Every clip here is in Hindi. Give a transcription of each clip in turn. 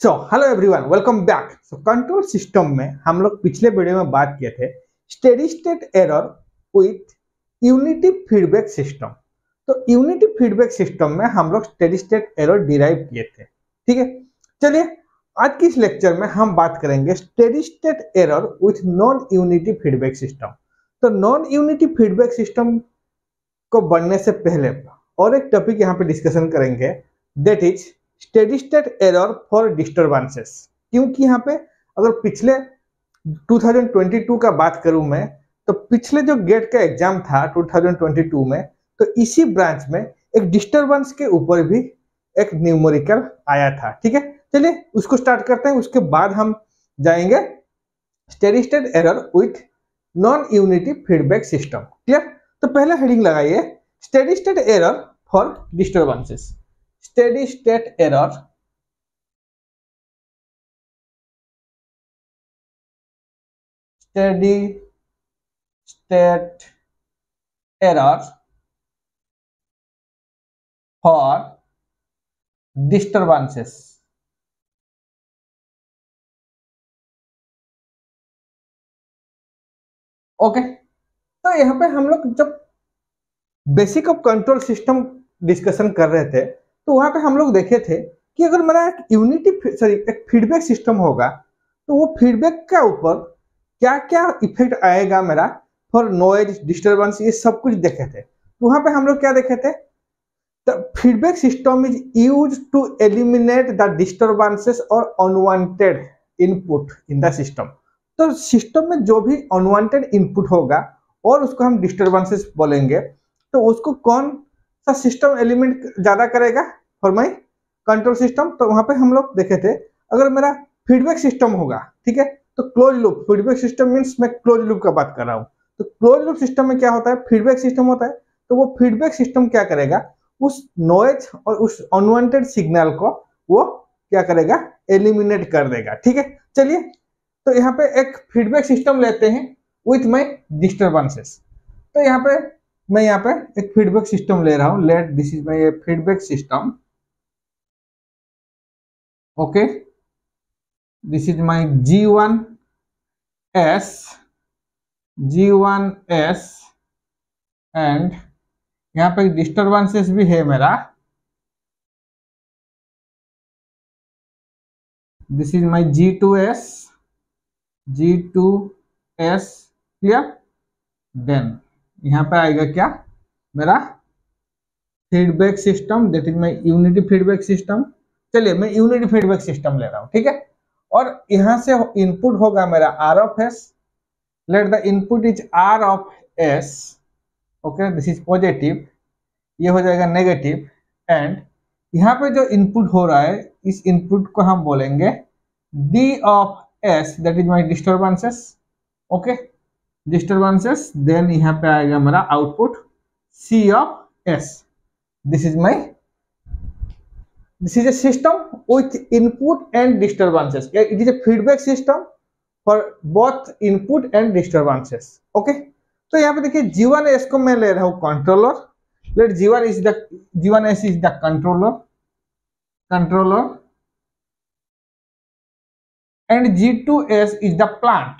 Hello everyone, welcome back. Control system में हम लोग पिछले वीडियो में बात किए थे steady state error with unity feedback system. तो यूनिटी फीडबैक सिस्टम में हम लोग स्टेडी स्टेट एरर डिराइव किए थे। ठीक है, चलिए आज की इस लेक्चर में हम बात करेंगे steady state error with non unity feedback system. तो नॉन यूनिटी फीडबैक सिस्टम को बनने से पहले और एक टॉपिक यहाँ पे डिस्कशन करेंगे, that is steady state error for disturbances. क्योंकि यहाँ पे अगर पिछले 2022 का बात करूं मैं, तो पिछले जो गेट का एग्जाम था 2022 में, तो इसी ब्रांच में एक डिस्टर्बेंस के ऊपर भी एक न्यूमेरिकल आया था। ठीक है, चलिए उसको स्टार्ट करते हैं, उसके बाद हम जाएंगे steady state error with non unity feedback system. Clear? तो पहले हेडिंग लगाइए steady state error for disturbances. Steady state error steady state error for disturbances. Okay, तो यहाँ पे हम लोग जब basic of control system discussion कर रहे थे, तो वहां पे हम लोग देखे थे कि अगर मेरा एक फीडबैक सिस्टम होगा, तो वो फीडबैक के ऊपर क्या क्या इफेक्ट आएगा मेरा फॉर नॉइज, डिस्टर्बेंस, ये सब कुछ देखे थे। तो वहां पे हम लोग क्या देखे थे, the feedback system is use to eliminate the disturbances और unwanted input in the system. तो सिस्टम में जो भी अनवांटेड इनपुट होगा और उसको हम डिस्टर्बेंसेस बोलेंगे, तो उसको कौन सा सिस्टम एलिमेंट ज्यादा करेगा फॉर माई कंट्रोल सिस्टम। तो वहां पे हम लोग देखे थे, अगर मेरा फीडबैक सिस्टम होगा, ठीक है, तो close loop feedback system means मैं क्लोज लूप का बात कर रहा हूँ। तो क्लोज लूप सिस्टम में क्या होता है, फीडबैक सिस्टम होता है। तो वो फीडबैक सिस्टम क्या करेगा, उस नॉइज और उस अनवांटेड सिग्नल को वो क्या करेगा, एलिमिनेट कर देगा। ठीक है, चलिए तो यहाँ पे एक फीडबैक सिस्टम लेते हैं विथ माई डिस्टर्बेंसेस। तो मैं यहाँ पे एक फीडबैक सिस्टम ले रहा हूं, let this is my feedback system. Okay, this is my G1S and यहाँ पे डिस्टर्बेंसेस भी है मेरा, this is my G2S। Clear? Then यहाँ पे आएगा क्या, मेरा feedback system, that is my unity feedback system. चलिए मैं यूनिटी फीडबैक सिस्टम ले रहा हूँ, ठीक है, और यहाँ से इनपुट होगा मेरा R of S। Let the input is R of S। Okay, this is positive, ये हो जाएगा नेगेटिव। एंड यहाँ पे जो इनपुट हो रहा है, इस इनपुट को हम बोलेंगे D of S, that is my disturbances. Okay, disturbances. Then यहाँ पे आएगा मेरा output C of S। This is a system with input and disturbances. It is a feedback system for both input and disturbances. Okay, तो यहाँ पे देखिए G1S को मैं ले रहा हूँ controller. Let G1S is the controller and G2S is the plant.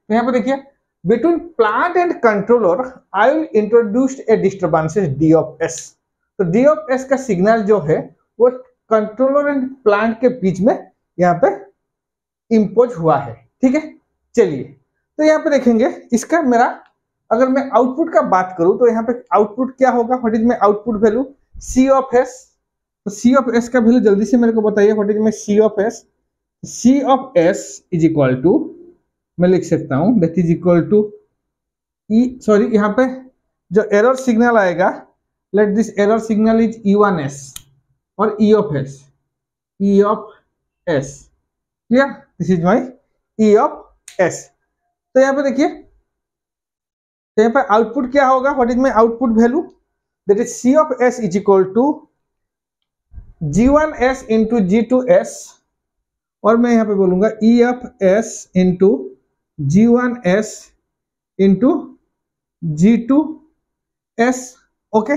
तो यहाँ पे देखिए between plant and controller I will introduce a disturbances D of S। तो D of S का सिग्नल जो है वो कंट्रोलर एंड प्लांट के बीच में यहाँ पे इम्पोज हुआ है। ठीक है, चलिए तो यहाँ पे देखेंगे इसका मेरा, अगर मैं आउटपुट का बात करूं, तो यहाँ पे आउटपुट क्या होगा, what is my output value, C of S। तो C ऑफ S का वैल्यू जल्दी से मेरे को बताइए, what is my C of S। C of S is equal to, मैं लिख सकता हूं, दैट इज इक्वल टू यहाँ पे जो एरर सिग्नल आएगा, let this error signal is E1S और E of S। Clear? This is my E of S। तो यहाँ पे देखिए, तो यहाँ पे आउटपुट क्या होगा, what is my output value, that is C of S is equal to G1S into G2S, और मैं यहाँ पे बोलूंगा E of S into G1S into G2S। Okay,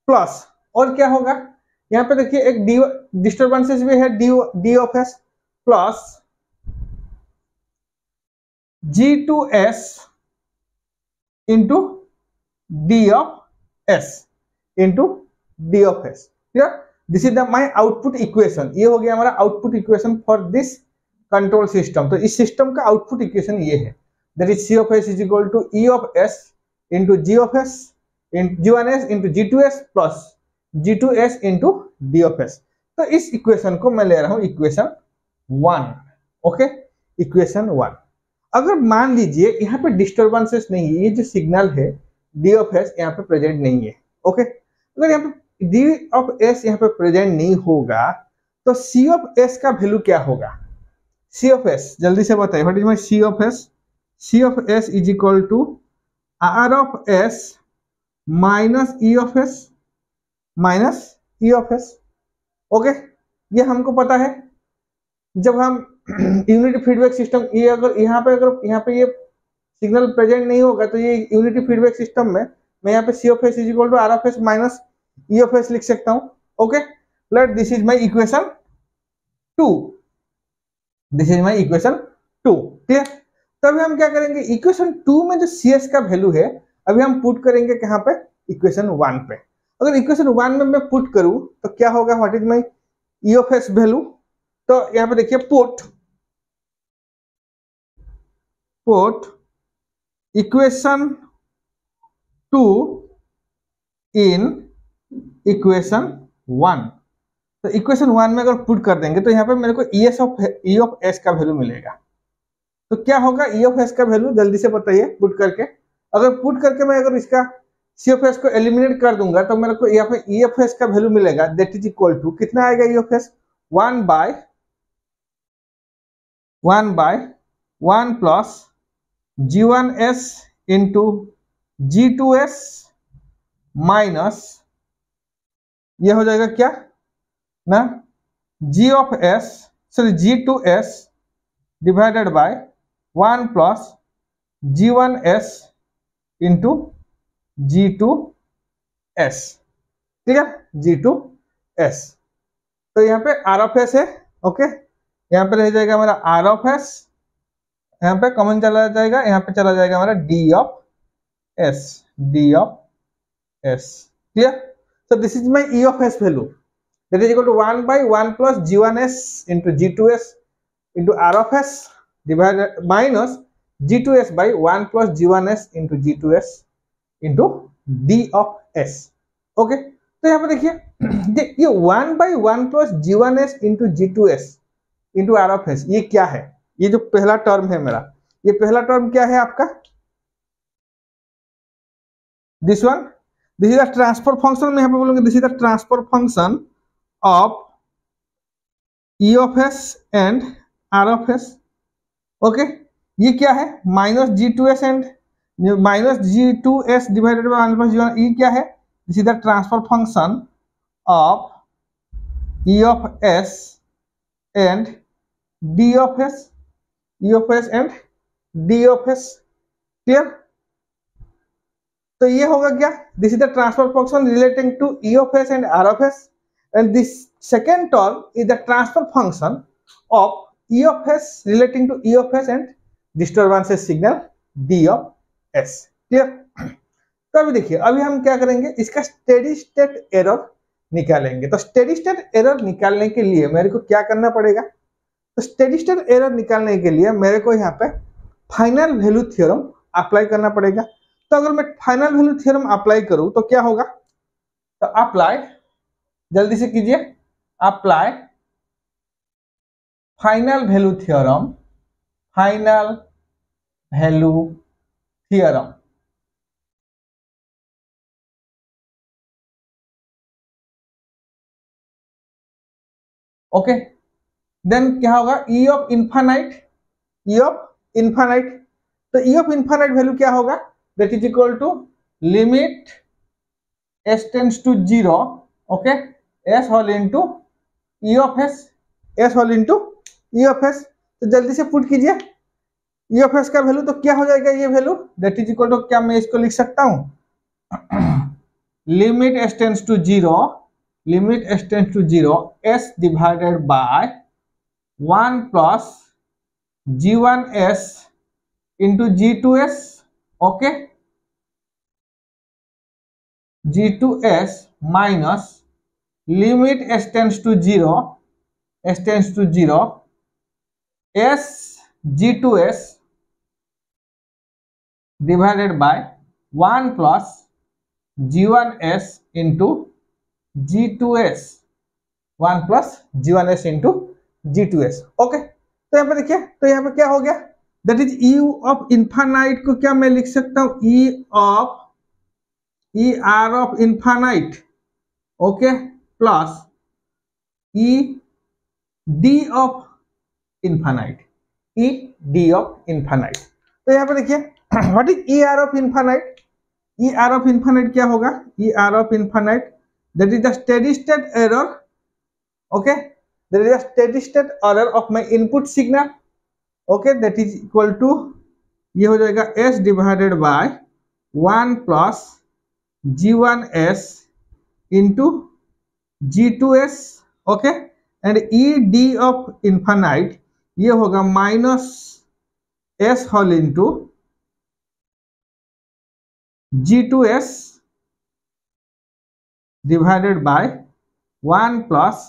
plus और क्या होगा, यहाँ पे देखिए एक डी डिस्टर्बेंसेस भी है, D of S plus G2S into D of S into D of S. Clear? This is the my output equation. ये हो गया हमारा output equation for this control system. तो इस सिस्टम का आउटपुट इक्वेशन ये है, that is C of S is equal to E of S into G of S G1S into G2S plus G2S into D of S. तो इस इक्वेशन को मैं ले रहा हूं इक्वेशन 1। Okay, equation 1। अगर मान लीजिए यहाँ पे डिस्टर्बेंसेस नहीं है, ये जो सिग्नल है डी ऑफ एस यहाँ पे प्रेजेंट नहीं है। ओके, अगर यहाँ पे डी ऑफ एस यहाँ पे प्रेजेंट नहीं होगा तो सी ऑफ एस का वैल्यू क्या होगा? सी ऑफ एस जल्दी से बताइए, what is my C of S? C of S is equal to R of S minus E of S minus E of S. Okay, ये हमको पता है। जब हम यूनिटी फीडबैक सिस्टम, ये अगर यहाँ पे ये सिग्नल प्रेजेंट नहीं होगा तो ये यूनिटी फीडबैक सिस्टम में मैं यहाँ पे C of S is equal to R of S minus E of S लिख सकता हूँ। Okay, let this is my equation 2। This is my equation 2। Clear? तो अभी हम क्या करेंगे, इक्वेशन 2 में जो सी एस का वैल्यू है अभी हम पुट करेंगे कहाँ पे? इक्वेशन 1 पे। अगर इक्वेशन 1 में मैं पुट करूं तो क्या होगा? What is my E of S value? तो यहाँ पे देखिए पुट इक्वेशन 2 इन इक्वेशन 1। तो इक्वेशन 1 में अगर पुट कर देंगे तो यहाँ पे मेरे को ई ऑफ एस का वैल्यू मिलेगा। तो क्या होगा ई ऑफ एस का वैल्यू? जल्दी से बताइए पुट करके। अगर पुट करके मैं अगर इसका सी ऑफ एस को एलिमिनेट कर दूंगा तो मेरे को यहाँ पे ई ऑफ एस का वैल्यू मिलेगा, दैट इज इक्वल टू कितना आएगा E of S? 1 by 1 plus G1S into G2S minus ये हो जाएगा क्या ना, G2S divided by 1 plus G1S into G2S। ठीक है, G2S। तो यहाँ पे R ऑफ एस है। ओके, यहाँ पे रह जाएगा हमारा R ऑफ एस, यहाँ पे कॉमन चला जाएगा, यहाँ पे चला जाएगा हमारा D of S. Clear? So this is my E of S value, that is equal to 1 by 1 plus G1S into G2S into R of S divided minus G2S by 1 plus G1S into G2S into D of S। Okay, तो यहाँ पे देखिए ये 1 by 1 plus G1S into G2S into R of S ये क्या है? ये जो पहला टर्म है मेरा, ये पहला टर्म क्या है आपका? This one, this is the transfer function. मैं यहाँ पे बोलूंगा this is the transfer function of E of S and R of S. Okay, ये क्या है? Minus G2S and minus G2S divided by 1 plus G1, ये क्या है? This is the transfer function of E of S and D of S, E of S and D of S. Clear? तो ये होगा क्या? This is the transfer function relating to E of S and R of S, and this second term is the transfer function of E of S relating to E of S and disturbances signal D of S. Clear? तो अभी देखिए, अभी हम क्या करेंगे, इसका स्टेडी स्टेट एरर निकालेंगे। तो स्टेडी स्टेट एरर निकालने के लिए मेरे को क्या करना पड़ेगा? तो स्टेडी स्टेट एरर निकालने के लिए मेरे को यहाँ पे फाइनल वैल्यू थ्योरम अप्लाई करना पड़ेगा। तो अगर मैं फाइनल वैल्यू थ्योरम अप्लाई करूं तो क्या होगा? तो अप्लाई, जल्दी से कीजिए, apply final value theorem, final value theorem. Okay, then क्या होगा? E of infinite, E of infinite. तो ई ऑफ इन्फानाइट वैल्यू क्या होगा? That is equal to limit s tends to 0, okay, s whole into E of S, s whole into E of S. तो जल्दी से पुट कीजिए ई ऑफ एस का वैल्यू। तो क्या हो जाएगा ये value? That is equal to, क्या मैं इसको लिख सकता हूं, limit s tends to 0 limit s tends to 0 s divided by 1 plus g1s into g2s, okay, g2s minus limit s tends to 0 s tends to 0 s g2s divided by 1 plus g1s into g2s, 1 plus g1s into g2s, okay. तो यहाँ पे देखिए, तो यहाँ पे क्या हो गया, that is u of infinite को क्या मैं लिख सकता हूँ, e r of infinite, okay, plus e d of infinite, e d of infinite. तो यहाँ पे देखिए what is e r of infinite, e r of infinite क्या होगा, e r of infinite that is the steady state error, okay, there is a steady state error of my input signal, okay, that is equal to ये हो जाएगा s divided by 1 plus g1s into g2s, okay, and e d of infinite ये होगा minus s whole into g2s divided by 1 plus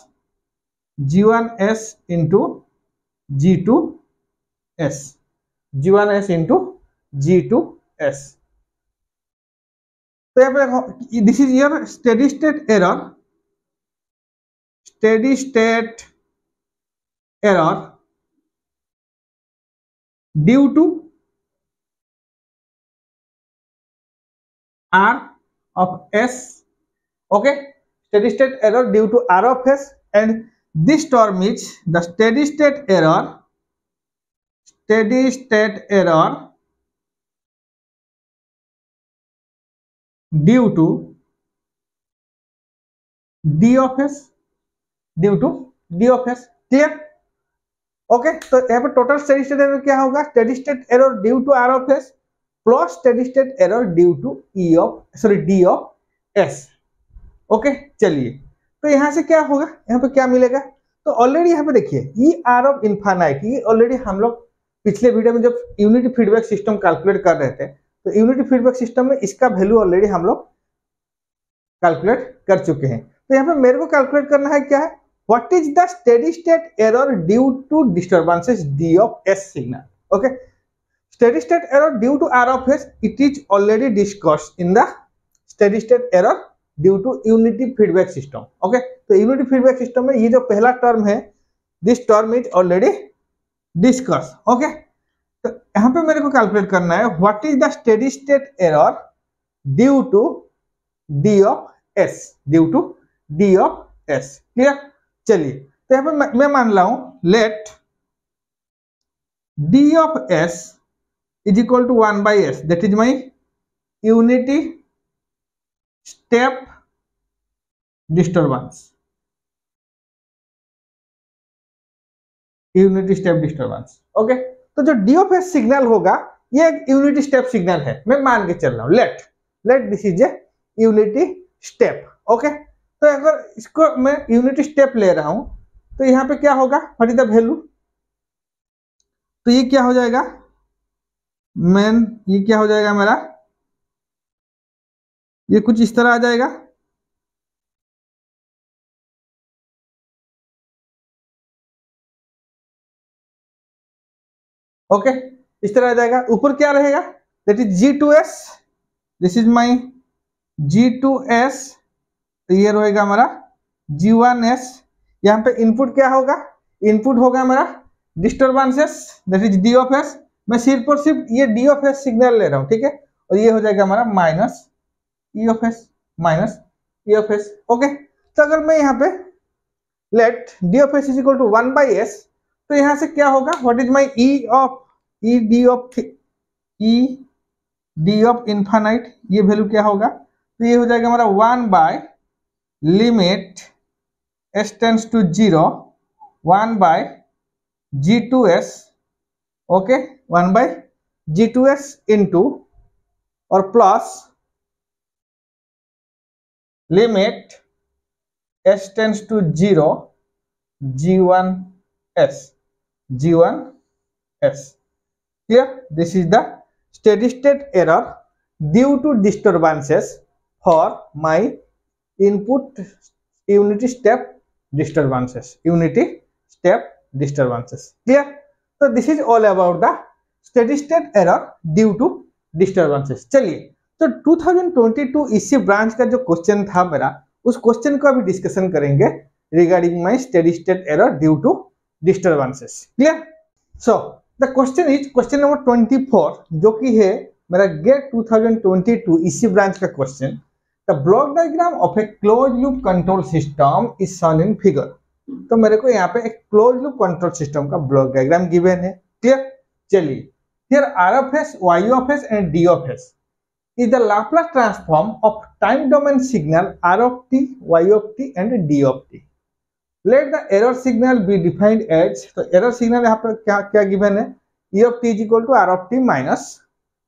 g1s into g2s, g1s into g2s। तो यहाँ पे देखो, this is your steady state error, steady state error due to r of s, okay, steady state error due to r of s, and this term is the steady state error due to d of s, clear, okay. तो यहाँ पे टोटल स्टेडी स्टेट एरर क्या होगा, steady state error due to r of s plus steady state error due to d of s, ओके। चलिए, तो यहां से क्या होगा, यहाँ पे क्या मिलेगा, तो ऑलरेडी यहाँ पे देखिए ई आर ऑफ इन्फानाइट, ये ऑलरेडी हम लोग पिछले वीडियो में जब यूनिटी फीडबैक सिस्टम कैलकुलेट कर रहे थे, तो यूनिटी फीडबैक सिस्टम में इसका वैल्यू ऑलरेडी हम लोग कैलकुलेट कर चुके हैं। तो यहाँ पे मेरे को कैलकुलेट करना है क्या है, what is the steady state error due to disturbances D of S signal, okay. Steady state error due to R of S, it is already discussed in the steady state error due to unity feedback system, okay. तो यूनिटी फीडबैक सिस्टम में ये जो पहला टर्म है, this term is already discuss, okay. तो यहाँ पे मेरे को कैलकुलेट करना है what is the steady state error due to D of S, clear. चलिए, तो यहाँ पे मैं मान रहा हूं let D of S is equal to 1 by S, that is my unity step disturbance, okay. तो जो डी ऑफ एस सिग्नल होगा ये एक यूनिटी स्टेप सिग्नल है, मैं मान के चल रहा हूं, let this is a unity step, okay. तो अगर इसको मैं यूनिटी स्टेप ले रहा हूं तो यहाँ पे क्या होगा, व्हाट इज द वैल्यू, तो ये क्या हो जाएगा, ये क्या हो जाएगा मेरा, ये कुछ इस तरह आ जाएगा, ओके, इस तरह आ जाएगा। ऊपर क्या रहेगा, that is G2s, this is my G2s, ये रहेगा हमारा G1s। यहाँ पे इनपुट क्या होगा, इनपुट होगा हमारा disturbances, that is D of s। मैं सिर्फ और सिर्फ ये D of s सिग्नल ले रहा हूँ, ठीक है, और ये हो जाएगा हमारा minus E of s, okay. तो अगर मैं यहाँ पे let D of s is equal to 1 by s, तो यहाँ से क्या होगा, what is my E d of infinite, ये वैल्यू क्या होगा, तो ये हो जाएगा हमारा 1 by limit s tends to 0 1 by G2s, okay, 1 by G2s into और plus limit s tends to 0, g1s, g1s. Clear? This is the steady state error due to disturbances for my input unity step disturbances. Clear? So this is all about the steady state error due to disturbances. चलिए, तो 2022 इसी ब्रांच का जो क्वेश्चन था मेरा, उस क्वेश्चन को अभी डिस्कशन करेंगे regarding my steady state error due to disturbances. Clear? So the question is question number 24, जो कि है मेरा गेट 2022 इसी ब्रांच का question. The block diagram of A close loop control system is shown in figure. तो मेरे को यहाँ पे एक क्लोज लूप कंट्रोल सिस्टम का ब्लॉक डायग्राम गिवन है. क्लियर? चलिए, here R of s, Y of s and D of s is the Laplace transform of time domain signal R of t, Y of t and D of t. Let the error signal be defined as, तो error signal यहाँ पर क्या क्या given है, E of t is equal to R of t minus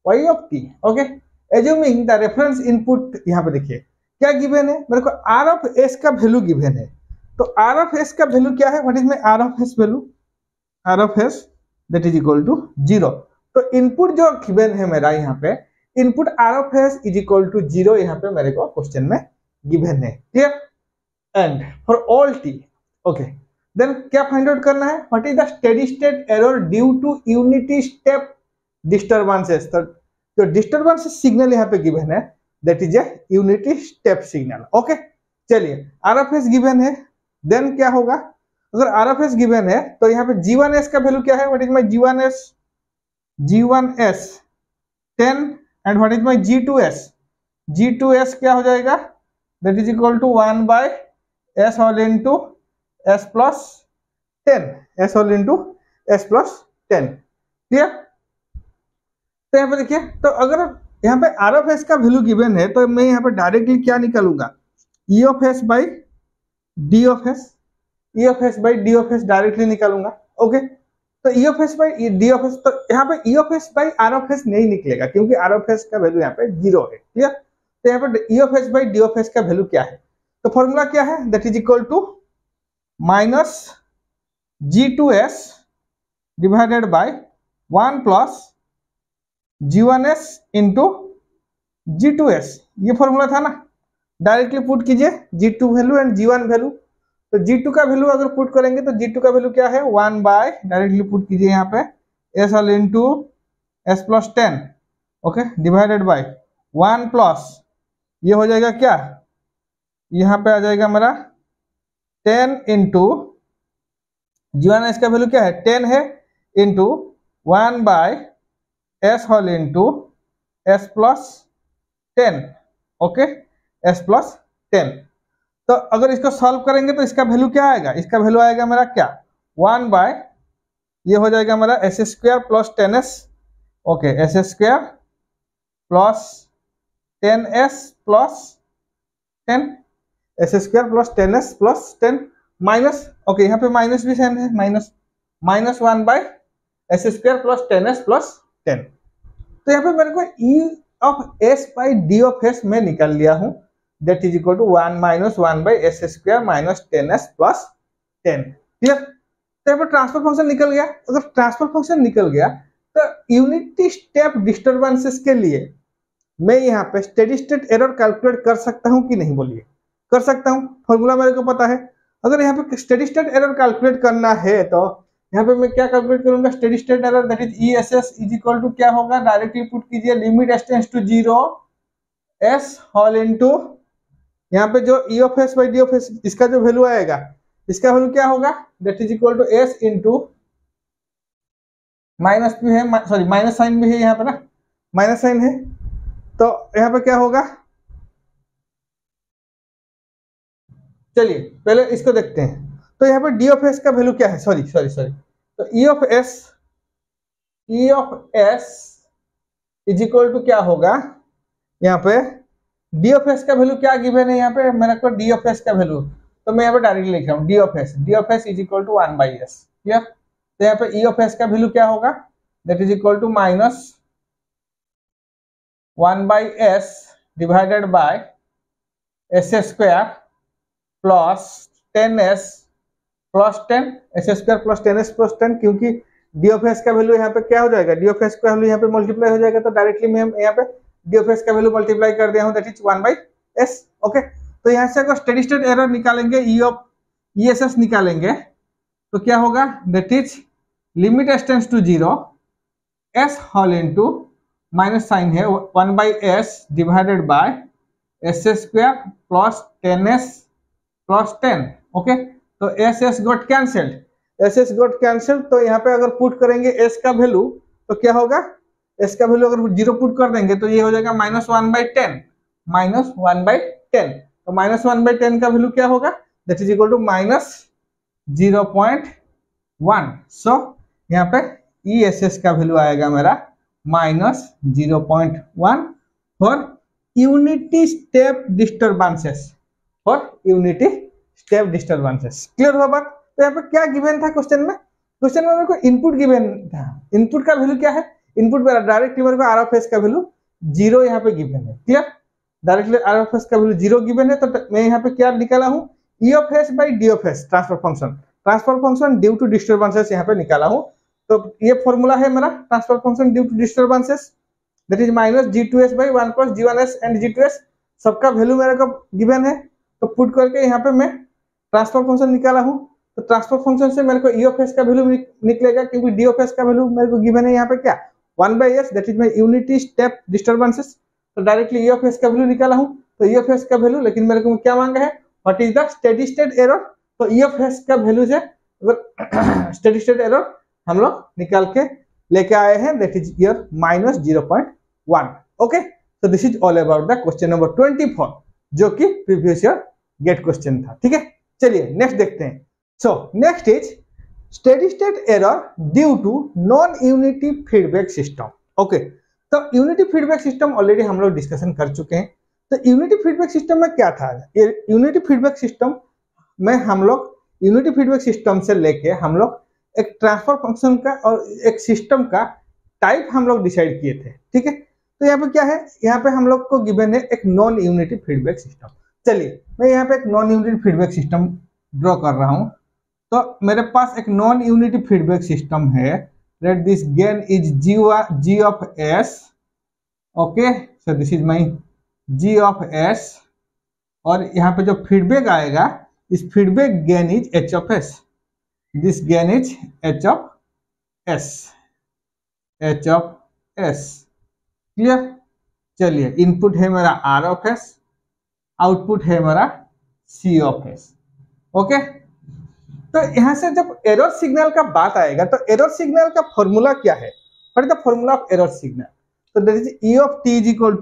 Y of t. Okay, assuming the reference input, यहाँ पे देखिए क्या given है, मेरे को R of s का वैल्यू given है. तो R of s का वैल्यू क्या है, what is my R of s value? R of s that is equal to 0. तो इनपुट जो गिवन है मेरा यहाँ पे, input R of s is equal to 0 यहाँ पे मेरे को क्वेश्चन में गिवन है. Clear? And for all t, okay, then क्या फाइंड आउट करना है, what is the steady state error due to unity step disturbances. तो जो डिस्टर्बेंसेस सिग्नल यहाँ पे गिवन है, that is a unity step signal. Okay, चलिए, R of s गिवन है, देन क्या होगा, अगर R of s गिवन है तो यहाँ पे g1s का वैल्यू क्या है, what is my g1s? G1s 10 and what is my G2s? G2s क्या हो जाएगा, that is equal to 1 by s whole into s plus 10, s whole into s plus 10. Clear? तो यहाँ पे देखिए, तो अगर यहाँ पे R of s का वैल्यू गिवन है तो मैं यहाँ पे डायरेक्टली क्या निकालूंगा, E of s by D of s, E of s by D of s directly निकालूंगा. ओके, तो E of s by D of s, तो यहाँ पे E of s by R of s नहीं निकलेगा क्योंकि R of s का वैल्यू यहाँ पे 0 है. क्लियर? तो यहाँ पे E of s by D of s का वैल्यू क्या है, तो फॉर्मूला क्या है, that is equal to minus G2s divided by 1 plus G1s into G2s. ये फॉर्मूला था ना, डायरेक्टली पुट कीजिए G2 value and G1 value. तो G2 का वैल्यू अगर पुट करेंगे तो G2 का वैल्यू क्या है, 1 बाय, डायरेक्टली पुट कीजिए यहाँ पे s all into s plus 10, okay, divided by 1 plus, ये हो जाएगा क्या, यहाँ पे आ जाएगा मेरा 10 इंटू G1s का वैल्यू क्या है, 10 है, into 1 by s whole into s plus 10. Okay, s plus 10. तो अगर इसको सॉल्व करेंगे तो इसका वैल्यू क्या आएगा, इसका वैल्यू आएगा मेरा क्या, 1 बाय, ये हो जाएगा मेरा s square plus 10s. Okay, s square plus 10s plus 10, s square plus 10s plus 10 minus, okay, यहाँ पे माइनस भी साइन है, minus 1 by s square plus 10s plus 10. तो यहाँ पे मेरे को E of s by D of s में निकाल लिया हूँ, that is equal to 1 minus 1 by s square minus 10s plus 10. Clear? तो यहाँ पर ट्रांसफर फंक्शन निकल गया. अगर ट्रांसफर फंक्शन निकल गया तो यूनिटी स्टेप डिस्टर्बेंसेस के लिए मैं यहाँ पे स्टेडी स्टेट एरर कैलकुलेट कर सकता हूँ कि नहीं, बोलिए. कर सकता हूँ, फॉर्मूला मेरे को पता है. अगर यहाँ पे स्टेडी स्टेट एरर कैलकुलेट करना है तो यहाँ पे मैं क्या कैलकुलेट करूंगा, steady state error that is ESS is equal to क्या होगा, डायरेक्टली पुट कीजिए limit s tends to 0 s whole into यहाँ पे जो E of s by D of s, इसका जो वैल्यू आएगा, इसका वैल्यू क्या होगा, that is equal to s into minus भी है, सॉरी माइनस साइन भी है यहाँ पे ना, माइनस साइन है. तो यहाँ पे क्या होगा, चलिए पहले इसको देखते हैं. तो यहाँ पे D of s का वैल्यू क्या है, सॉरी, तो E of s is equal to क्या होगा, यहाँ पे D of s का वैल्यू क्या गिवन है, यहाँ पे मेरे को D of s का वैल्यू, तो मैं यहाँ पे डायरेक्टली लिख रहा हूँ D of s is equal to 1 by s. Clear? तो यहाँ पे E of s का वैल्यू क्या होगा, that is equal to minus 1 by s divided by s square plus 10s plus 10 S square plus 10s plus 10, क्योंकि डी ऑफ एस का वैल्यू यहाँ पे क्या हो जाएगा, डी ऑफ एस का वैल्यू यहाँ पे मल्टीप्लाई हो जाएगा, तो डायरेक्टली मैं यहाँ पे डी ऑफ एस का वैल्यू मल्टीप्लाई कर दिया हूँ, दैट इज 1/s। ओके, तो यहाँ से अगर स्टेडी स्टेट एरर निकालेंगे, ई ऑफ ESS निकालेंगे, तो क्या होगा, that is limit s tends to 0, s whole into minus sign है 1/s divided by S square plus 10s plus 10। Okay, तो s got cancelled, s got cancelled, तो यहाँ पे अगर पुट करेंगे s का वैल्यू तो क्या होगा, s का वैल्यू अगर 0 पुट कर देंगे तो ये हो जाएगा -1/10, -1/10, तो -1/10 का वैल्यू क्या होगा, दैट इज इक्वल टू -0.1। सो यहाँ पे ESS का वैल्यू आएगा मेरा -0.1 for unity step disturbances, clear हुआ बात। तो यहाँ पे क्या गिवन था क्वेश्चन में, मेरे को इनपुट गिवन था, इनपुट का वैल्यू क्या है, इनपुट मेरा डायरेक्टली मेरे को आर ऑफ एस का वैल्यू 0 यहाँ पे गिवन है, clear, directly R of S का वैल्यू 0 गिवन है, तो मैं यहाँ पे क्या निकाला हूँ, E of S by D of S, transfer function due to disturbances यहाँ पे निकाला हूँ। तो ये फॉर्मूला है मेरा transfer function due to disturbances, that is -G2s by 1 plus G1s and G2s, सबका वैल्यू मेरे को गिवन है, तो पुट करके यहाँ पे मैं ट्रांसफर फंक्शन निकाला हूँ, तो ट्रांसफर फंक्शन से मेरे को ई ऑफ एस का वैल्यू निकलेगा, क्योंकि डी ऑफ एस का वैल्यू मेरे को गिवन है यहाँ पे क्या 1/s, that is my unity step disturbances, तो डायरेक्टली ई ऑफ एस का वैल्यू निकाला हूँ, तो ई ऑफ एस का वैल्यू, लेकिन मेरे को क्या मांगा है, what is the steady state error, तो ई ऑफ एस का वैल्यू से अगर स्टेडी स्टेट एरर हम लोग निकाल के लेके आए हैं, दैट इज ईयर -0.1। ओके, तो this is all about the question number 24, जो कि प्रीवियस ईयर गेट क्वेश्चन था, ठीक है। चलिए नेक्स्ट देखते हैं। So next is steady state error due to non unity feedback system. Okay, तो यूनिटी फीडबैक सिस्टम ऑलरेडी हम लोग डिस्कशन कर चुके हैं। तो यूनिटी फीडबैक सिस्टम में क्या था, यूनिटी फीडबैक सिस्टम में हम लोग यूनिटी फीडबैक सिस्टम से लेके हम लोग एक ट्रांसफर फंक्शन का और एक सिस्टम का टाइप हम लोग डिसाइड किए थे, ठीक है। तो यहाँ पे क्या है, यहाँ पे हम लोग को गिवन है एक नॉन यूनिटी फीडबैक सिस्टम। चलिए मैं यहाँ पे एक non unity feedback system draw कर रहा हूँ। तो मेरे पास एक नॉन यूनिटी फीडबैक सिस्टम है, let this gain is G of S, okay, so this is my G of S, और यहाँ पे जो फीडबैक आएगा, इस feedback gain is H of S, this gain is H of S, clear. चलिए इनपुट है मेरा R ऑफ S, आउटपुट है मेरा C ऑफ S। ओके, तो यहां से जब एरर सिग्नल का बात आएगा, तो एरर सिग्नल का फॉर्मूला क्या है, what is the formula of error signal, तो that is E of t is equal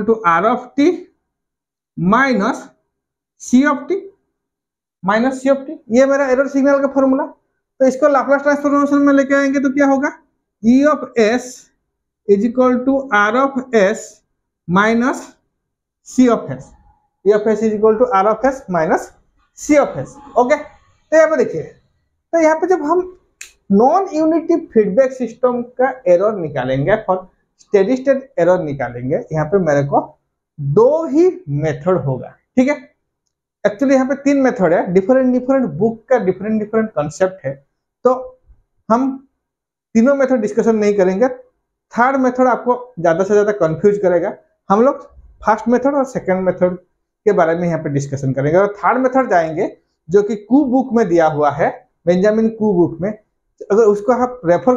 to R of t minus C of t, ये मेरा एरर सिग्नल का फॉर्मूला। तो इसको लाप्लास ट्रांसफॉर्मेशन में लेके आएंगे तो क्या होगा, E of S is equal to R of S minus C of S, E of S is equal to R of S minus C of S। Okay, तो यहाँ पे देखिए, तो यहाँ पे जब हम नॉन यूनिटी फीडबैक सिस्टम का एरर निकालेंगे, फॉर स्टेडी स्टेट एरर निकालेंगे, यहाँ पे मेरे को दो ही मेथड होगा, ठीक है। एक्चुअली यहाँ पे 3 मेथड है, डिफरेंट बुक का डिफरेंट कॉन्सेप्ट है, तो हम तीनों मेथड डिस्कशन नहीं करेंगे। थर्ड मेथड आपको ज्यादा से ज्यादा कंफ्यूज करेगा, हम लोग फर्स्ट मेथड और सेकंड मेथड के बारे में यहाँ पे डिस्कशन करेंगे, और थर्ड मेथड जाएंगे जो कि कू बुक में दिया हुआ है, बेंजामिन कू बुक में, अगर उसको आप रेफर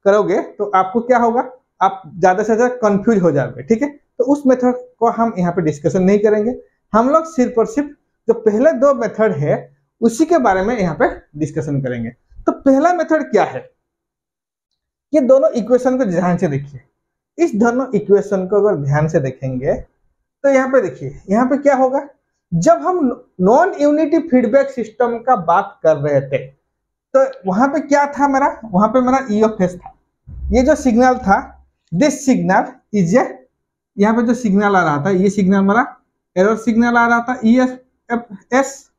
करोगे तो आपको क्या होगा, आप ज्यादा से ज्यादा कंफ्यूज हो जाओगे, ठीक है। तो उस मेथड को हम यहाँ पे डिस्कशन नहीं करेंगे, हम लोग सिर्फ और सिर्फ जो पहले 2 मेथड है उसी के बारे में यहाँ पे डिस्कशन करेंगे। तो पहला मेथड क्या है, ये दोनों इक्वेशन को ध्यान से देखिए, इस दोनों इक्वेशन को अगर ध्यान से देखेंगे तो यहाँ पे देखिए, यहाँ पे क्या होगा, जब हम नॉन यूनिटी फीडबैक सिस्टम का बात कर रहे थे तो वहां पे क्या था मेरा, वहां पे मेरा E ऑफ S था, ये जो सिग्नल था, दिस सिग्नल इज ए, यहाँ पे जो सिग्नल आ रहा था, ये सिग्नल मेरा एरर सिग्नल आ रहा था EFS।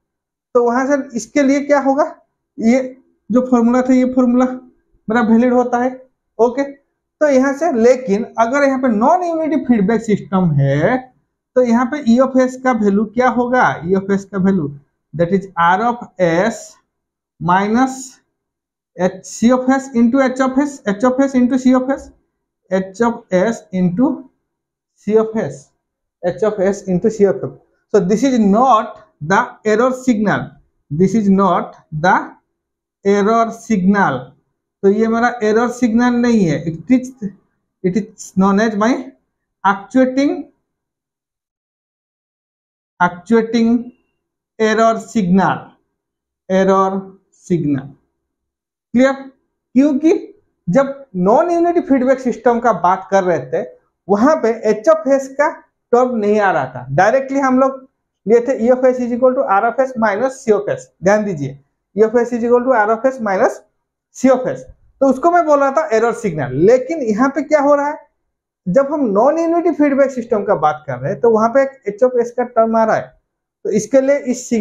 तो वहां से इसके लिए क्या होगा, ये जो फॉर्मूला था, ये फॉर्मूला मेरा वैलिड होता है। ओके, तो यहाँ से, लेकिन अगर यहाँ पे नॉन यूनिटी फीडबैक सिस्टम है तो यहाँ पे ई ऑफ एस का वैल्यू क्या होगा, ई ऑफ एस का value that is R of S minus H C of S into H of S, H of S into C of S, H of S into C of S, H of S into C of S. So this is not the error signal, this is not the error signal. तो ये मेरा एरर सिग्नल नहीं है, it is known as my actuating error signal, error signal. Clear? क्योंकि जब नॉन यूनिटी फीडबैक सिस्टम का बात कर रहे थे वहां पे एच ऑफ एस का टर्म नहीं आ रहा था, डायरेक्टली हम लोग लिए थे E of S is equal to R of S minus C of S. ध्यान दीजिए, E of S is equal to R of S minus C of S, तो उसको मैं बोल रहा था एरर सिग्नल. लेकिन यहाँ पे क्या हो रहा है, जब हम नॉन यूनिटी फीडबैक सिस्टम का बात कर रहे हैं तो वहां पे एक एच ऑफ एस का टर्म आ रहा है, तो इसके लिए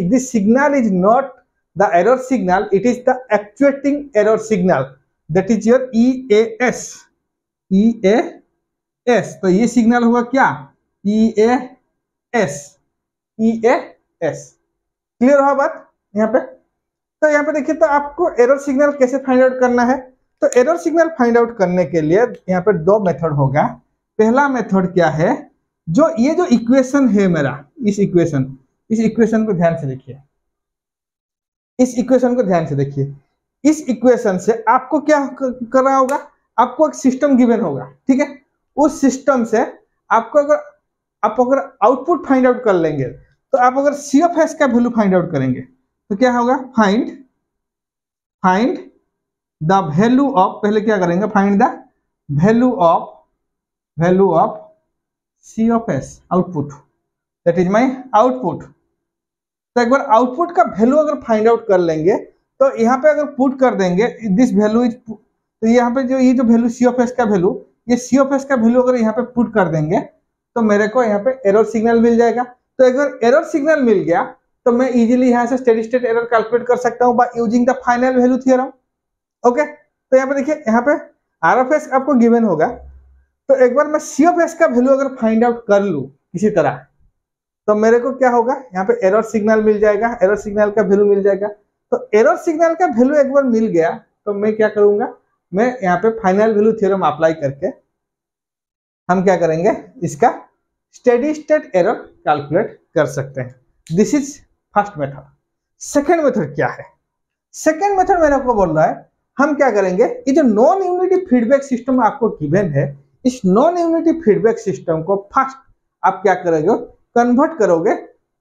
this signal is not the error signal, it is the actuating error signal, that is your E A S, E A S. तो ये सिग्नल हुआ क्या, E A S, E A S. Clear हुआ बात यहाँ पे? तो यहाँ पे देखिए, तो आपको एरर सिग्नल कैसे फाइंड आउट करना है, तो एरर सिग्नल फाइंड आउट करने के लिए यहाँ पे दो मेथड होगा. पहला मेथड क्या है, जो ये जो इक्वेशन है मेरा, इस इक्वेशन को ध्यान से देखिए, इस इक्वेशन को ध्यान से देखिए. इस इक्वेशन से आपको क्या करना होगा, आपको एक सिस्टम गिवन होगा, ठीक है. उस सिस्टम से आपको अगर आउटपुट फाइंड आउट कर लेंगे, तो आप अगर सी ऑफ एस का वैल्यू फाइंड आउट करेंगे तो क्या होगा, फाइंड द वैल्यू ऑफ, पहले क्या करेंगे, find the value of C of S, output, that is my output. तो एक बार आउटपुट का वैल्यू अगर फाइंड आउट कर लेंगे तो यहाँ पे अगर पुट कर देंगे दिस वैल्यू इज, तो यहाँ पे जो ये जो वैल्यू सी ऑफ एस का वैल्यू, ये सी ऑफ एस का वैल्यू अगर यहाँ पे पुट कर देंगे तो मेरे को यहाँ पे एरर सिग्नल मिल जाएगा. तो अगर एरर सिग्नल मिल गया तो मैं इजीली यहाँ से स्टेडी स्टेट एरर कैलकुलेट कर सकता हूँ by using the final value theorem. Okay, तो यहाँ पे देखिए, यहाँ पे आर ऑफ एस आपको गिवन होगा, तो एक बार मैं सी ऑफ एस का वैल्यू अगर फाइंड आउट कर लूँ किसी तरह, तो मेरे को क्या होगा, यहाँ पे एरर सिग्नल मिल जाएगा, एरर सिग्नल का वैल्यू मिल जाएगा. तो एरर सिग्नल का वैल्यू एक बार मिल गया तो मैं क्या करूंगा, मैं यहाँ पे फाइनल वैल्यू थ्योरम अप्लाई करके हम क्या करेंगे, इसका स्टेडी स्टेट एरर कैलकुलेट कर सकते हैं. This is first method. Second method क्या है, सेकेंड मेथड मेरे को बोल रहा है हम क्या करेंगे, ये जो नॉन यूनिटी फीडबैक सिस्टम आपको गिवन है, इस नॉन यूनिटी फीडबैक सिस्टम को फर्स्ट आप क्या करोगे, कन्वर्ट करोगे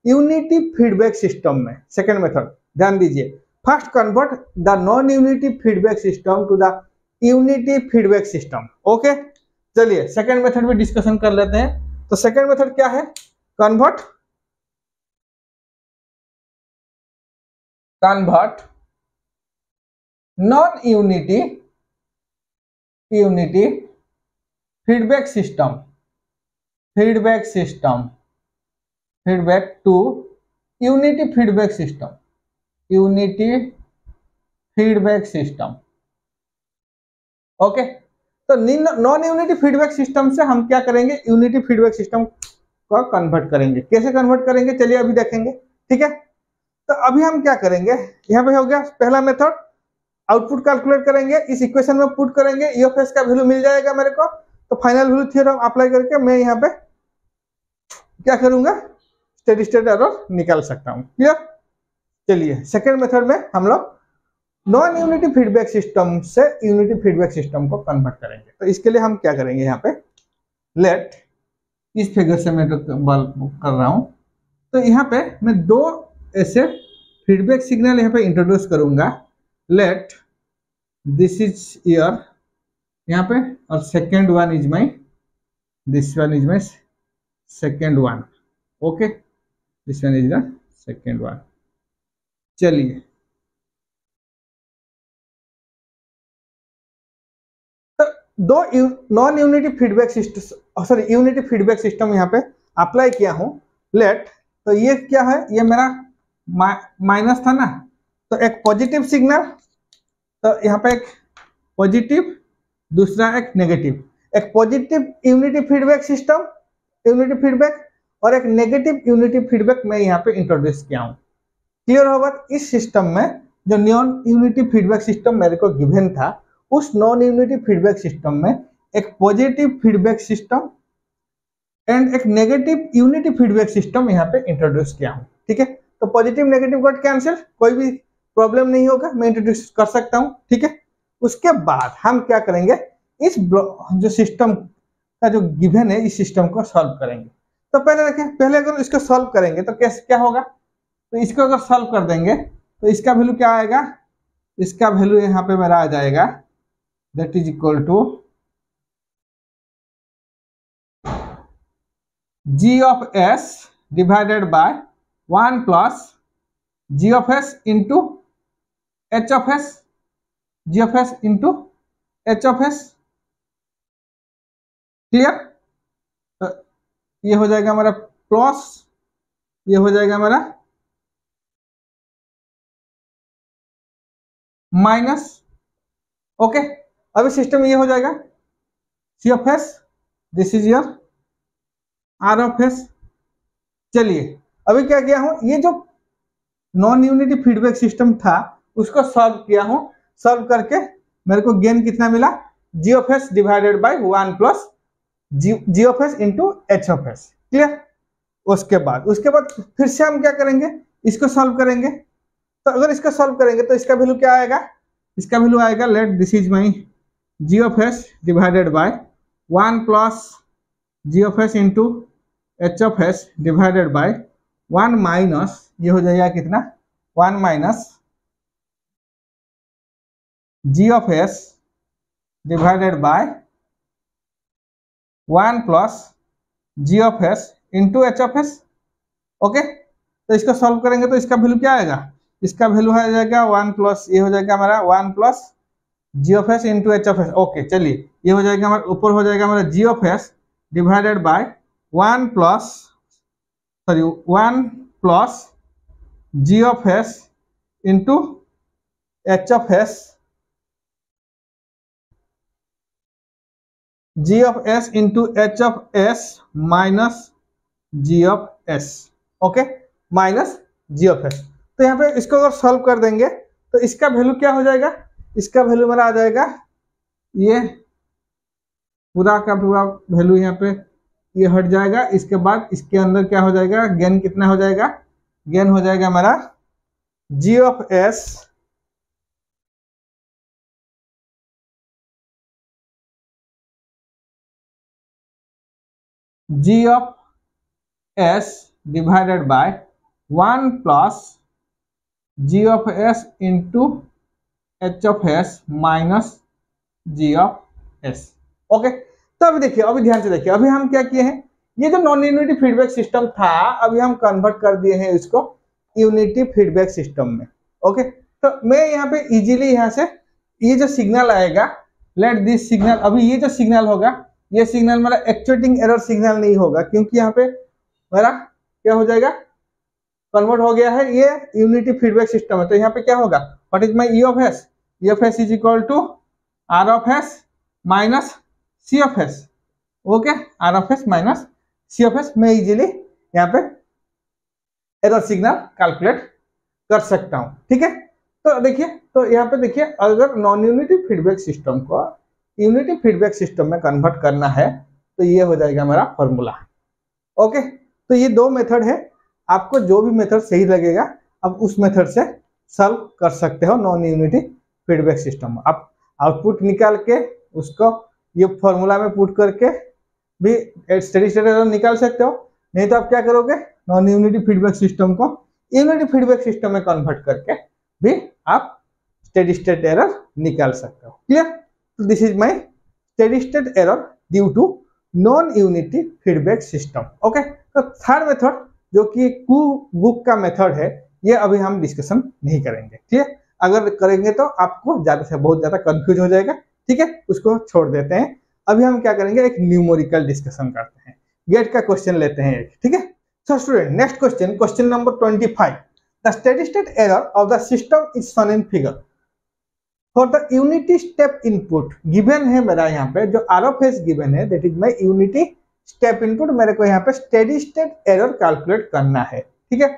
यूनिटी फीडबैक सिस्टम में. सेकेंड मेथड ध्यान दीजिए, first convert the non unity feedback system to the unity feedback system. Okay, चलिए सेकेंड मेथड में डिस्कशन कर लेते हैं. तो सेकेंड मेथड क्या है, convert non unity feedback to unity feedback system. Okay, तो नॉन यूनिटी फीडबैक सिस्टम से हम क्या करेंगे, यूनिटी फीडबैक सिस्टम को कन्वर्ट करेंगे. कैसे कन्वर्ट करेंगे, चलिए अभी देखेंगे, ठीक है. तो अभी हम क्या करेंगे, यहाँ पे हो गया पहला मेथड, आउटपुट कैलकुलेट करेंगे, इस इक्वेशन में पुट करेंगे, ई ऑफ एस का वैल्यू मिल जाएगा मेरे को, तो फाइनल वैल्यू थ्योरम अप्लाई करके मैं यहाँ पे क्या करूंगा, स्टेडी स्टेट एरर निकाल सकता हूँ. क्लियर? चलिए सेकेंड मेथड में हम लोग नॉन यूनिटी फीडबैक सिस्टम से यूनिटी फीडबैक सिस्टम को कन्वर्ट करेंगे. तो इसके लिए हम क्या करेंगे, यहाँ पे लेट, इस फिगर से मैं कर रहा हूं, तो यहाँ पे मैं दो ऐसे फीडबैक सिग्नल यहाँ पे इंट्रोड्यूस करूंगा. लेट दिस इज ईयर यहाँ पे, और second one is my, this one is my second one. Okay, this one is the second one. चलिए, तो दो non unity feedback system, sorry unity feedback system यहाँ पे अप्लाई किया हूं. लेट, तो ये क्या है, ये मेरा माइनस था ना, तो एक पॉजिटिव सिग्नल, तो यहाँ पे एक पॉजिटिव, दूसरा एक नेगेटिव. एक positive unity feedback system, unity feedback, और एक नेगेटिव यूनिटी फीडबैक मैं यहाँ पे इंट्रोड्यूस किया हूँ। क्लियर होगा? इस सिस्टम में जो नॉन यूनिटी फीडबैक सिस्टम मेरे को गिवन था, उस नॉन यूनिटी फीडबैक सिस्टम में एक पॉजिटिव फीडबैक सिस्टम एंड एक नेगेटिव यूनिटी फीडबैक सिस्टम यहाँ पे इंट्रोड्यूस किया हूँ। ठीक है, तो पॉजिटिव नेगेटिव गॉट कैंसिल, कोई भी प्रॉब्लम नहीं होगा, मैं इंट्रोड्यूस कर सकता हूँ। ठीक है, उसके बाद हम क्या करेंगे, इस जो सिस्टम का जो गिवन है इस सिस्टम को सॉल्व करेंगे। तो पहले देखिए, पहले अगर इसको सॉल्व करेंगे तो कैसे क्या होगा, तो इसको अगर सॉल्व कर देंगे तो इसका वैल्यू क्या आएगा, इसका वैल्यू यहाँ पे मेरा आ जाएगा that is equal to G of S divided by 1 plus G of S into H of S, G of S into H of S. Clear? तो ये हो जाएगा हमारा प्लस, ये हो जाएगा हमारा माइनस। ओके, अभी सिस्टम ये हो जाएगा C of S, this is your R of S. चलिए अभी क्या किया हूं, ये जो नॉन यूनिटी फीडबैक सिस्टम था उसको सॉल्व किया हूं, सॉल्व करके मेरे को गेन कितना मिला, G of S divided by 1 plus G of S into H of S. Clear? उसके बाद फिर से हम क्या करेंगे, इसको सॉल्व करेंगे। तो अगर इसको सॉल्व करेंगे तो इसका वैल्यू क्या आएगा, इसका वैल्यू आएगा, let this is my G of S divided by 1 plus G of S into H of S divided by 1 minus, ये हो जाएगा कितना, 1 minus G of S divided by 1 plus G of S into H of S. Okay, तो इसको सॉल्व करेंगे तो इसका वैल्यू क्या आएगा, इसका वैल्यू आ जाएगा 1 प्लस, ये हो जाएगा हमारा 1 plus G of S into H of S. Okay, चलिए ये हो जाएगा हमारा, ऊपर हो जाएगा हमारा G of S divided by 1 plus G of S into H of S, G of S into H of S minus G of S. Okay, minus G of S. तो यहाँ पे इसको अगर सॉल्व कर देंगे तो इसका वैल्यू क्या हो जाएगा, इसका वैल्यू मेरा आ जाएगा, ये पूरा का पूरा वैल्यू यहाँ पे ये हट जाएगा। इसके बाद इसके अंदर क्या हो जाएगा, गेन कितना हो जाएगा, गेन हो जाएगा हमारा G of S G of S divided by 1 plus G of S into H of S minus G of S. Okay, तो अभी देखिए, अभी ध्यान से देखिए, अभी हम क्या किए हैं, ये जो नॉन यूनिटी फीडबैक सिस्टम था अभी हम कन्वर्ट कर दिए हैं इसको यूनिटी फीडबैक सिस्टम में। ओके, तो मैं यहाँ पे इजीली यहाँ से ये जो सिग्नल आएगा, लेट दिस सिग्नल, अभी ये जो सिग्नल होगा ये सिग्नल मेरा एक्चुएटिंग एरर सिग्नल नहीं होगा, क्योंकि यहाँ पे मेरा क्या हो जाएगा, कन्वर्ट हो गया है, ये यूनिटी फीडबैक सिस्टम है। तो यहाँ पे क्या होगा, what is my E of S, E of S is equal to R of S minus C of S. Okay, R of S minus C of S, मैं इजीली यहाँ पे एरर सिग्नल कैलकुलेट कर सकता हूँ। ठीक है, तो देखिए, तो यहाँ पे देखिए, अगर नॉन यूनिटी फीडबैक सिस्टम को यूनिटी फीडबैक सिस्टम में कन्वर्ट करना है तो ये हो जाएगा हमारा फॉर्मूला। ओके, तो ये दो मेथड है, आपको जो भी मेथड सही लगेगा आप उस मेथड से सॉल्व कर सकते हो नॉन यूनिटी फीडबैक सिस्टम। आप आउटपुट निकाल के उसको ये फॉर्मूला में पुट करके भी स्टेडी स्टेट एरर निकाल सकते हो, नहीं तो आप क्या करोगे, नॉन यूनिटी फीडबैक सिस्टम को यूनिटी फीडबैक सिस्टम में कन्वर्ट करके भी आप स्टेडी स्टेट एरर निकाल सकते हो। क्लियर? तो this is my steady state error due to non unity feedback system. Okay, तो थर्ड मेथड जो कि कू बुक का मेथड है, ये अभी हम डिस्कशन नहीं करेंगे। क्लियर? अगर करेंगे तो आपको ज्यादा से बहुत ज्यादा कंफ्यूज हो जाएगा। ठीक है, उसको छोड़ देते हैं। अभी हम क्या करेंगे, एक न्यूमेरिकल डिस्कशन करते हैं, गेट का क्वेश्चन लेते हैं एक। ठीक है, so student, next question, question number 25, the steady state error of the system is shown in figure for the unity step input. Given है मेरा यहाँ पे जो आर ऑफ एस गिवन है, that is my unity step input मेरे को यहाँ पे स्टेडी स्टेट एरर कैलकुलेट करना है, ठीक है।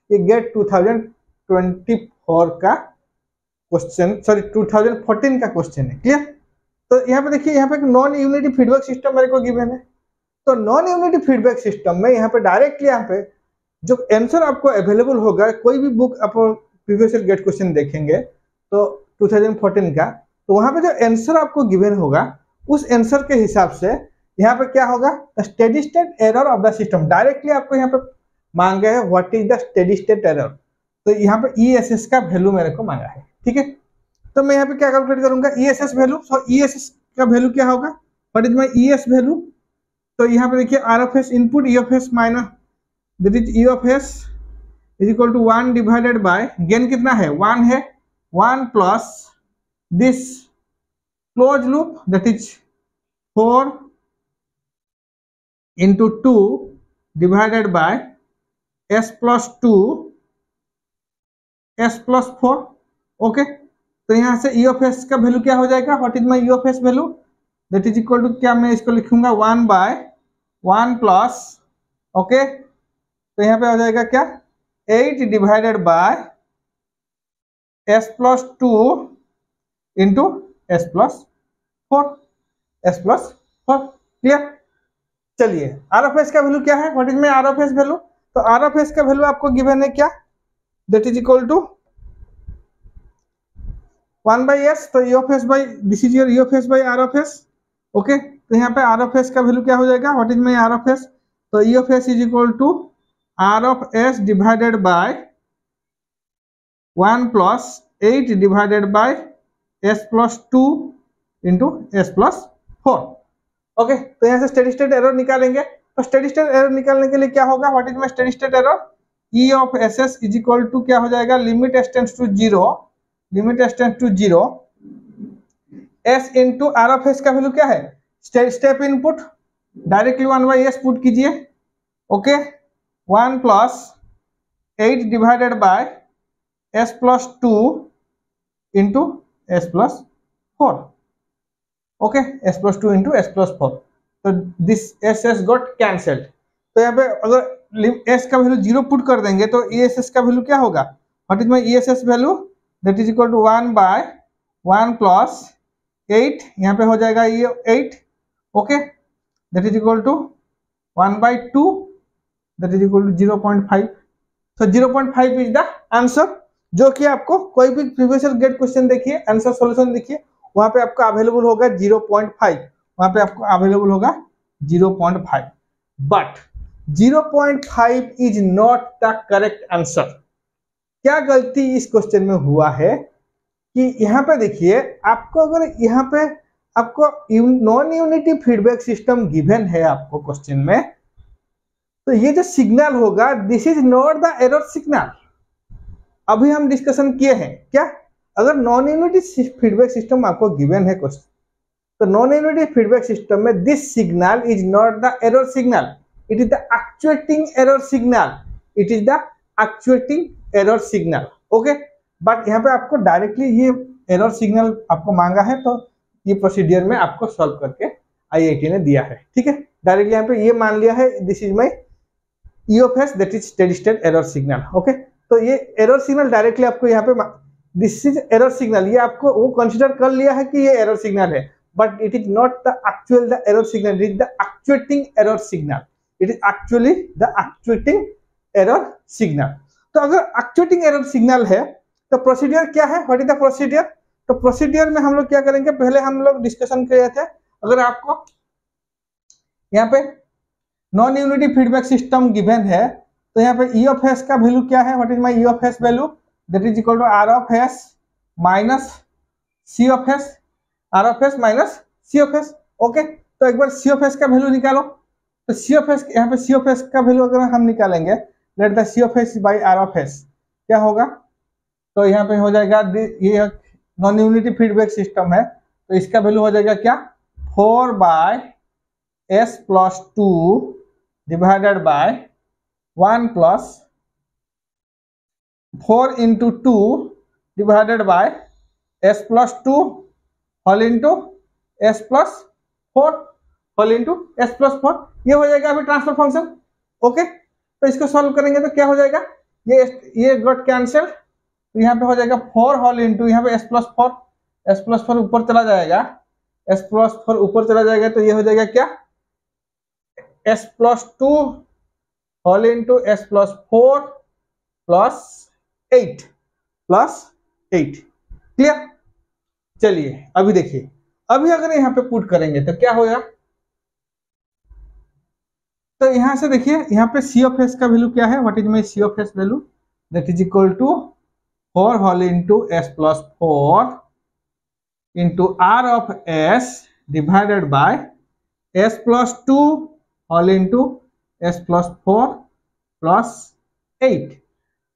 ये गेट 2024 का क्वेश्चन, सॉरी 2014 का क्वेश्चन है, क्लियर। तो यहाँ पे देखिए, यहाँ पे एक नॉन यूनिटी फीडबैक सिस्टम मेरे को गिवन है। तो नॉन यूनिटी फीडबैक सिस्टम में यहाँ पे डायरेक्टली यहाँ पे जो आंसर आपको अवेलेबल होगा, कोई भी बुक आप प्रीवियस ईयर गेट क्वेश्चन देखेंगे तो 2014 का, तो वहां पे जो आंसर आपको गिवन होगा उस आंसर के हिसाब से यहाँ पे क्या होगा, steady state error of the system. Directly आपको यहाँ पे मांगे है what is the steady state error, तो यहाँ पे ESS का वैल्यू मेरे को मांगा है, ठीक है। तो मैं यहाँ पे क्या कैलकुलेट करूंगा, ESS वैल्यू। सो ESS का वैल्यू क्या होगा, what is my ES value. तो यहाँ पे देखिए RFS input EFS minus that is EFS is equal to 1 divided by, gain कितना है 1 है, 1 plus this close loop that is 4 into 2 divided by s plus 2 s plus 4, okay. तो यहाँ से E of S का वैल्यू क्या हो जाएगा, what is my E of S value, that is equal to, क्या मैं इसको लिखूंगा 1 बाय 1 प्लस, ओके। तो यहाँ पे हो जाएगा क्या 8 divided by s plus 2 into s plus 4, clear. चलिए RFS का वैल्यू क्या है, what is my RFS value. तो RFS का वैल्यू आपको गिवन है क्या, that is equal to 1 by S, तो E of S by, this is your E of S by RFS, okay. तो यहाँ पे RFS का वैल्यू क्या हो जाएगा, व्हाट इज माय RFS। तो E of S is equal to R of S divided by 1 plus 8 divided by S plus 2 into S plus 4, okay. तो यहाँ से स्टेडी स्टेट एरर निकालेंगे। तो स्टेडी स्टेट एरर निकालने के लिए क्या होगा, what is my steady state error, E of SS is equal to क्या हो जाएगा, limit s tends to 0, limit s tends to 0 s into R of S का वैल्यू क्या है, step input, directly 1 by S put कीजिए, okay. 1 plus 8 divided by S plus 2 into S plus 4, okay, S plus 2 into S plus 4। तो दिस SS गॉट कैंसल्ड। तो यहाँ पे अगर S का वैल्यू 0 पुट कर देंगे तो ESS का वैल्यू क्या होगा, what is my ESS value, that is equal to 1 by 1 plus 8, यहाँ पे हो जाएगा ये 8, okay, that is equal to 1 by 2, that is equal to 0.5। So 0.5 is the answer, जो कि आपको कोई भी प्रीवियस ईयर गेट क्वेश्चन देखिए, आंसर सॉल्यूशन देखिए, वहां पे आपको अवेलेबल होगा 0.5, वहां पे आपको अवेलेबल होगा 0.5, but 0.5 is not the correct answer. क्या गलती इस क्वेश्चन में हुआ है कि यहाँ पे देखिए, आपको अगर यहाँ पे आपको non unity feedback system given है आपको क्वेश्चन में, तो ये जो सिग्नल होगा this is not the error signal. अभी हम डिस्कशन किए हैं क्या, अगर नॉन यूनिटी फीडबैक सिस्टम आपको गिवन है क्वेश्चन, तो नॉन यूनिटी फीडबैक सिस्टम में this signal is not the error signal, it is the actuating error signal, it is the actuating error signal, okay. But यहाँ पे आपको डायरेक्टली ये एरर सिग्नल आपको मांगा है, तो ये प्रोसीडियर में आपको सॉल्व करके IIT ने दिया है, ठीक है। डायरेक्टली यहाँ पे ये मान लिया है this is my E of S that is steady state error signal, okay. तो ये एरर सिग्नल डायरेक्टली आपको यहाँ पे दिस इज एरर सिग्नल, ये आपको वो कंसीडर कर लिया है कि ये एरर सिग्नल है, but it is not the actual the error signal, it is the actuating error signal, it is actually the actuating error signal. तो अगर एक्चुएटिंग एरर सिग्नल है तो प्रोसीडियर क्या है, व्हाट इज द प्रोसीडियर। तो प्रोसीडियर में हम लोग क्या करेंगे, पहले हम लोग डिस्कशन किए थे, अगर आपको यहाँ पे non unity feedback system given है तो यहाँ पे E of S का वैल्यू क्या है, what is my E of S value, that is equal to R of S minus C of S, R of S minus C of S, okay. तो एक बार C of S का वैल्यू निकालो। तो C of S, यहाँ पे C of S का वैल्यू अगर हम निकालेंगे, let the C of S by R of S क्या होगा, तो यहाँ पे हो जाएगा, ये नॉन यूनिटी फीडबैक सिस्टम है तो इसका वैल्यू हो जाएगा क्या, 4 by S plus 2 divided by 1 plus 4 into 2 divided by S plus 2 whole into S plus 4 whole into S plus 4, ये हो जाएगा अभी ट्रांसफर फंक्शन। ओके, तो इसको सॉल्व करेंगे तो क्या हो जाएगा, ये गॉट कैंसिल, तो यहाँ पे हो जाएगा 4 होल इंटू यहाँ पे एस प्लस 4, एस प्लस 4 ऊपर चला जाएगा, एस प्लस 4 ऊपर चला जाएगा तो ये हो जाएगा क्या, S plus 2 whole into S plus 4 plus 8 plus 8। Clear? चलिए अभी देखिए, अभी अगर यहाँ पे पुट करेंगे तो क्या होगा, तो यहां से देखिए यहाँ पे सी ऑफ एस का वैल्यू क्या है, what is my C of S value, that is equal to 4 whole into S plus 4 into R of S divided by S plus 2 whole into S plus 4 plus 8।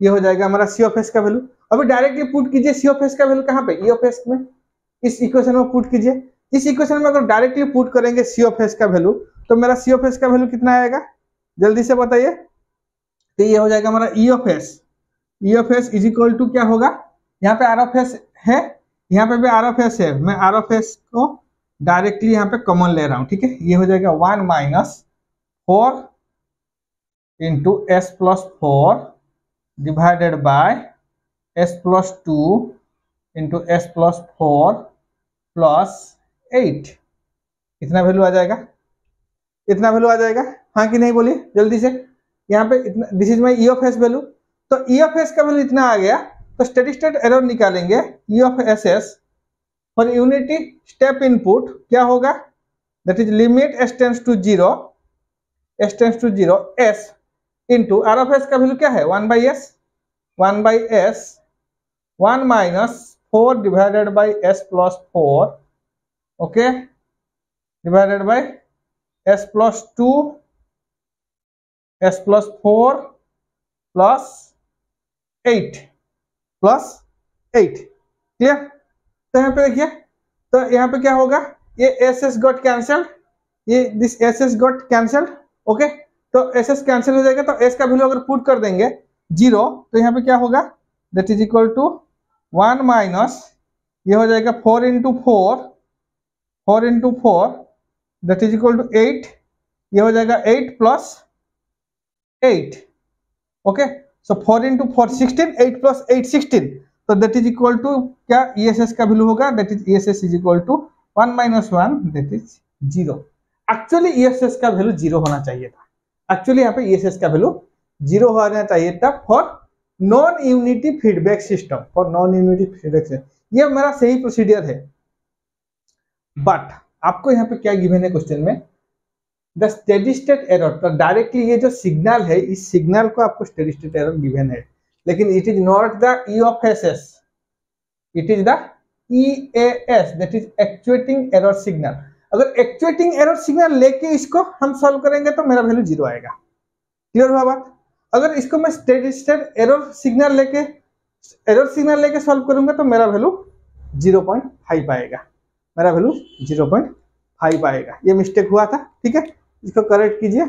ये हो जाएगा हमारा सी ऑफ एस का वैल्यू। अभी डायरेक्टली पुट कीजिए सी ऑफ एस का वैल्यू कहाँ पे, ई ऑफ एस में, इस इक्वेशन में पुट कीजिए। इस इक्वेशन में अगर डायरेक्टली पुट करेंगे सी ऑफ एस का वैल्यू तो मेरा सी ऑफ एस का वैल्यू कितना आएगा, जल्दी से बताइए। तो ये हो जाएगा हमारा E of S, E of S is equal to क्या होगा, यहाँ पे आर ऑफ एस है, यहाँ पे भी आर ऑफ एस है, मैं आर ऑफ एस को डायरेक्टली यहाँ पे कॉमन ले रहा हूँ, ठीक है। ये हो जाएगा 1 minus 4 into S plus 4 divided by S plus 2 into S plus 4 plus 8। इतना वैल्यू आ जाएगा, इतना वैल्यू आ जाएगा, हाँ कि नहीं बोलिए जल्दी से। यहाँ पे इतना, this is my E of S value, तो ई ऑफ एस का वैल्यू इतना आ गया, तो स्टेडी स्टेट एरर निकालेंगे E of S S for unity step input क्या होगा, that is limit S tends to 0, S tends to 0 S into R of S का वैल्यू क्या है 1 by S, 1 by S 1 minus 4 divided by S plus 4, okay, divided by S plus 2 S plus 4 plus 8 plus 8। Clear? तो यहाँ पे देखिए, तो यहाँ पे क्या होगा, ये एस एस गॉट कैंसल्ड, ये this S S got cancelled, okay, तो एस एस कैंसिल हो जाएगा, तो एस का वैल्यू अगर पुट कर देंगे 0 तो यहाँ पे क्या होगा, that is equal to 1 minus, ये हो जाएगा 4 into 4 into 4 that is equal to 8, ये हो जाएगा 8 plus 8, okay, so 4 into 4 16, 8 plus 8 16, तो दैट इज इक्वल टू क्या, ई एस एस का वैल्यू होगा, that is E S S is equal to 1 minus 1 that is 0। Actually E S S का वैल्यू 0 होना चाहिए था, एक्चुअली यहाँ पे ई एस एस का वैल्यू 0 होना चाहिए था for non unity feedback system, for non unity feedback system, ये मेरा सही प्रोसीडियर है। बट आपको यहाँ पे क्या गिवन है क्वेश्चन में, द स्टेडी स्टेट एरर, तो डायरेक्टली ये जो सिग्नल है, इस सिग्नल को आपको स्टेडी स्टेट एरर गिवन है, लेकिन it is not the E of S S, it is the E A S, that is actuating error signal. अगर एक्चुएटिंग एरर सिग्नल लेके इसको हम सॉल्व करेंगे तो मेरा वैल्यू 0 आएगा। क्लियर हुआ बात? अगर इसको मैं स्टेडी स्टेट एरर सिग्नल लेके सॉल्व करूंगा तो मेरा वैल्यू 0.5 आएगा, मेरा वैल्यू 0.5 आएगा। ये मिस्टेक हुआ था, ठीक है, इसको करेक्ट कीजिए।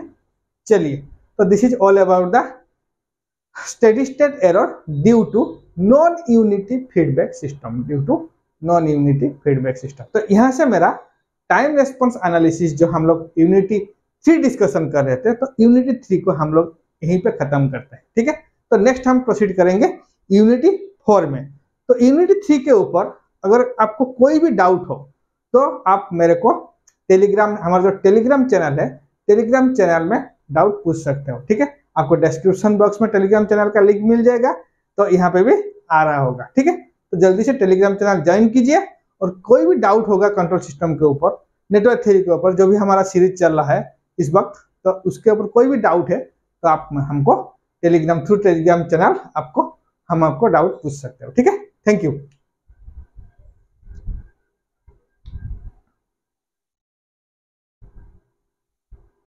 चलिए, तो this is all about the steady state error due to non unity feedback system, due to non unity feedback system. तो यहाँ से मेरा टाइम रेस्पॉन्स एनालिसिस जो हम लोग यूनिटी 3 डिस्कशन कर रहे थे, तो यूनिटी 3 को हम लोग यहीं पे खत्म करते हैं, ठीक है। तो नेक्स्ट हम प्रोसीड करेंगे यूनिटी 4 में। तो यूनिटी 3 के ऊपर अगर आपको कोई भी डाउट हो तो आप मेरे को टेलीग्राम, हमारा जो टेलीग्राम चैनल है, टेलीग्राम चैनल में डाउट पूछ सकते हो, ठीक है। आपको डिस्क्रिप्शन बॉक्स में टेलीग्राम चैनल का लिंक मिल जाएगा, तो यहाँ पे भी आ रहा होगा, ठीक है। तो जल्दी से टेलीग्राम चैनल ज्वाइन कीजिए, और कोई भी डाउट होगा कंट्रोल सिस्टम के ऊपर, नेटवर्क थ्योरी के ऊपर, जो भी हमारा सीरीज चल रहा है इस वक्त, तो उसके ऊपर कोई भी डाउट है तो आप हमको टेलीग्राम थ्रू टेलीग्राम चैनल हम आपको डाउट पूछ सकते हो, ठीक है। Thank you.